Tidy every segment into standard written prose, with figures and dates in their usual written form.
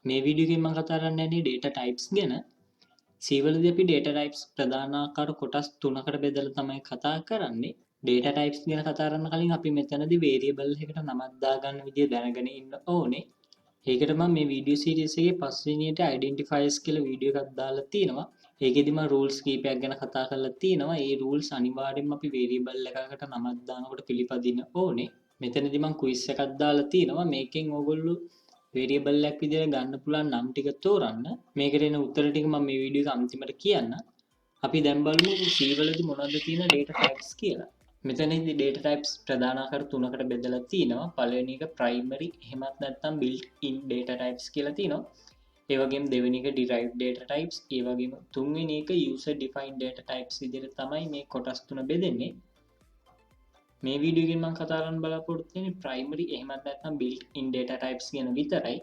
මේ වීඩියෝ එකෙන් මම කතා කරන්න යන්නේ data types ගැන. C වලදී අපි data types ප්‍රධාන ආකාර කොටස් තුනකට බෙදලා තමයි කතා කරන්නේ. data types ගැන කතා කරන්න කලින් අපි මෙතනදී variable එකකට නමක් දාගන්න විදිය දැනගෙන ඉන්න ඕනේ. ඒකට මම මේ වීඩියෝ සීරීස් එකේ පස්වෙනියට identifiers කියලා වීඩියෝ එකක් දාලා තියෙනවා. ඒකෙදි මම rules කීපයක් ගැන කතා කරලා තියෙනවා. ඒ rules අනිවාර්යෙන්ම අපි variable එකකට නමක් දානකොට පිළිපදින්න ඕනේ. මෙතනදී මම quiz එකක් දාලා තියෙනවා. මේකෙන් ඕගොල්ලෝ variable එකක් විදිහට ගන්න පුළුවන් නම් ටික තෝරන්න. මේකට එන උත්තර ටික මම මේ වීඩියෝ එක අන්තිමට කියන්න. අපි දැන් බලමු C වලදී මොනවද තියෙන data types කියලා. මෙතනදී data types ප්‍රධාන ආකාර තුනකට බෙදලා තියෙනවා. පළවෙනි එක primary එහෙමත් නැත්නම් built in data types කියලා තියෙනවා. ඒ වගේම දෙවෙනි එක derived data types, ඒ වගේම තුන්වෙනි එක user defined data types විදිහට තමයි මේ කොටස් තුන බෙදෙන්නේ. මේ වීඩියෝ එකෙන් මම කතා කරන්න බලාපොරොත්තු වෙන්නේ primary එහෙමත් නැත්නම් built in data types ගැන විතරයි.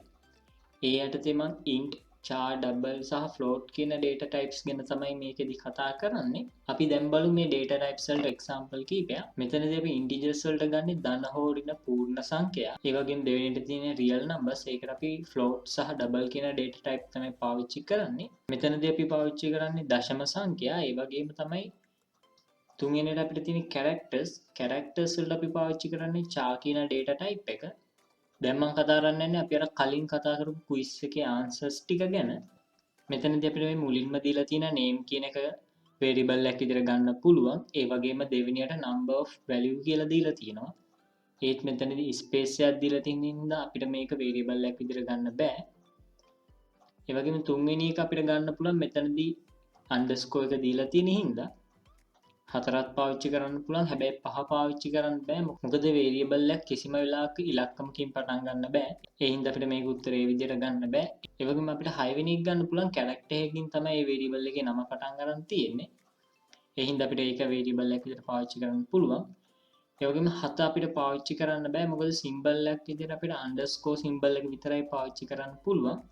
ඒ යටතේ මම int, char, double සහ float කියන data types ගැන තමයි මේකෙදි කතා කරන්නේ. අපි දැන් බලමු මේ data types වලට example කීපයක්. මෙතනදී අපි integers වලට ගන්නේ ධන හෝ ඍණ පූර්ණ සංඛ්‍යා. ඒ වගේම දෙවෙනිට තියෙන real numbers. ඒකට අපි float සහ double කියන data type තමයි පාවිච්චි කරන්නේ. මෙතනදී අපි පාවිච්චි කරන්නේ දශම සංඛ්‍යා. ඒ වගේම තමයි තුන්වෙනියට අපිට තියෙන characters වලට අපි පාවිච්චි කරන්නේ char කියන data type එක. දැන් මම කතා කරන්නේ අපි අර කලින් කතා කරපු quiz එකේ answers ටික ගැන. මෙතනදී අපිට මේ මුලින්ම දීලා තියෙන name කියන එක variable එකක් විදිහට ගන්න පුළුවන්. ඒ වගේම දෙවෙනියට number of value කියලා දීලා තියෙනවා. ඒත් මෙතනදී space එකක් දීලා තියෙන හින්දා අපිට මේක variable එකක් විදිහට ගන්න බෑ. ඒ වගේම තුන්වෙනි එක අපිට ගන්න පුළුවන් මෙතනදී underscore එක දීලා තියෙන හින්දා හතරක් පාවිච්චි කරන්න පුළුවන්. හැබැයි පහ පාවිච්චි කරන්න බෑ. මොකද variable එක කිසිම වෙලාවක ඉලක්කමකින් පටන් ගන්න බෑ. ඒ හින්දා අපිට මේක උත්තරේ ඒ විදිහට ගන්න බෑ. ඒ වගේම අපිට 6 වෙනි එක ගන්න පුළුවන් character එකකින් තමයි මේ variable එකේ නම පටන් ගන්න තියෙන්නේ. ඒ හින්දා අපිට ඒක variable එකක් විදිහට පාවිච්චි කරන්න පුළුවන්. ඒ වගේම 7 අපිට පාවිච්චි කරන්න බෑ. මොකද symbol එකක් විදිහට අපිට underscore symbol එක විතරයි පාවිච්චි කරන්න පුළුවන්.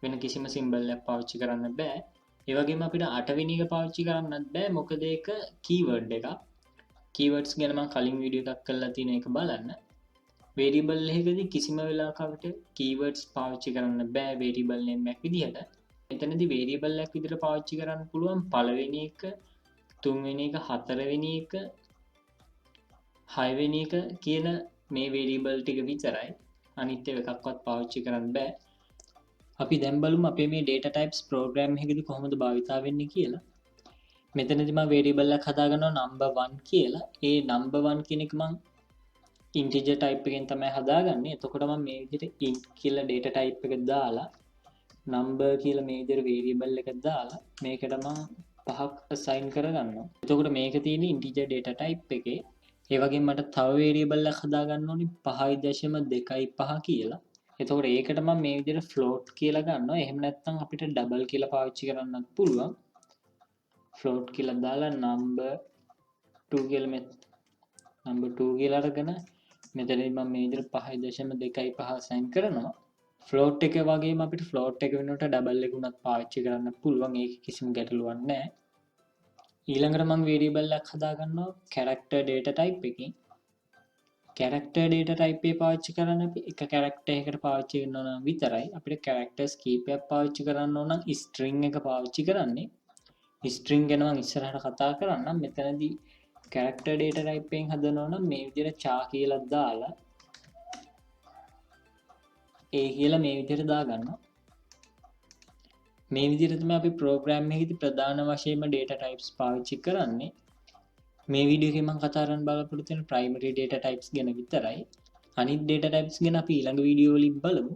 වෙන කිසිම symbol එකක් පාවිච්චි කරන්න බෑ. ඒ වගේම අපිට 8 වෙනි එක පාවිච්චි කරන්නත් බෑ. මොකද ඒක keyword එකක්. keywords ගැන මම කලින් වීඩියෝ එකක් කරලා තියෙන එක බලන්න. variable එකකදී කිසිම වෙලාවක අපිට keywords පාවිච්චි කරන්න බෑ variable name එකක් විදිහට. එතනදී variable එකක් විදිහට පාවිච්චි කරන්න පුළුවන් පළවෙනි එක, තුන්වෙනි එක, හතරවෙනි එක, හයවෙනි එක කියන මේ variable ටික විතරයි. අනිත් ඒවා එකක්වත් පාවිච්චි කරන්න බෑ. අපි දැන් බලමු අපේ මේ data types program එකකදී කොහොමද භාවිතා වෙන්නේ කියලා. මෙතනදී මම variable එකක් හදාගන්නවා number 1 කියලා. ඒ number 1 කියන එක මම integer type එකෙන් තමයි හදාගන්නේ. එතකොට මම මේ විදිහට int කියලා data type එක දාලා number කියලා මේ විදිහට variable එක දාලා මේකට මම 5ක් assign කරගන්නවා. එතකොට මේක තියෙන්නේ integer data type එකේ. ඒ වගේම මට තව variable එකක් හදාගන්න ඕනේ 5.25 කියලා. එතකොට ඒකට මම මේ විදිහට float කියලා ගන්නවා. එහෙම නැත්නම් අපිට double කියලා පාවිච්චි කරන්නත් පුළුවන්. float කියලා දාලා number 2 කියලා number 2 කියලා අරගෙන මෙතනදී මම මේ විදිහට 5.25 assign කරනවා. float එක වගේම අපිට float එක වෙනුවට double එක උනත් පාවිච්චි කරන්න පුළුවන්. ඒක කිසිම ගැටලුවක් නැහැ. ඊළඟට මම variable එකක් හදාගන්නවා character data type එකකින්. character data type එක පාවිච්චි කරන්න අපි එක character එකකට පාවිච්චි කරනවා නම් විතරයි. අපිට characters කීපයක් පාවිච්චි කරන්න ඕන නම් string එක පාවිච්චි කරන්නේ. string ගැන මම ඉස්සරහට කතා කරන්නම්. මෙතනදී character data type එකෙන් හදනවා නම් මේ විදිහට char කියලා දාලා ඒ කියලා මේ විදිහට දාගන්නවා. මේ විදිහට තමයි අපි program එකේදී ප්‍රධාන වශයෙන්ම data types පාවිච්චි කරන්නේ. මේ වීඩියෝ එකේ මම කතා කරන්න බලාපොරොත්තු වෙන primary data types ගැන විතරයි. අනිත් data types ගැන අපි ඊළඟ වීඩියෝ වලින් බලමු.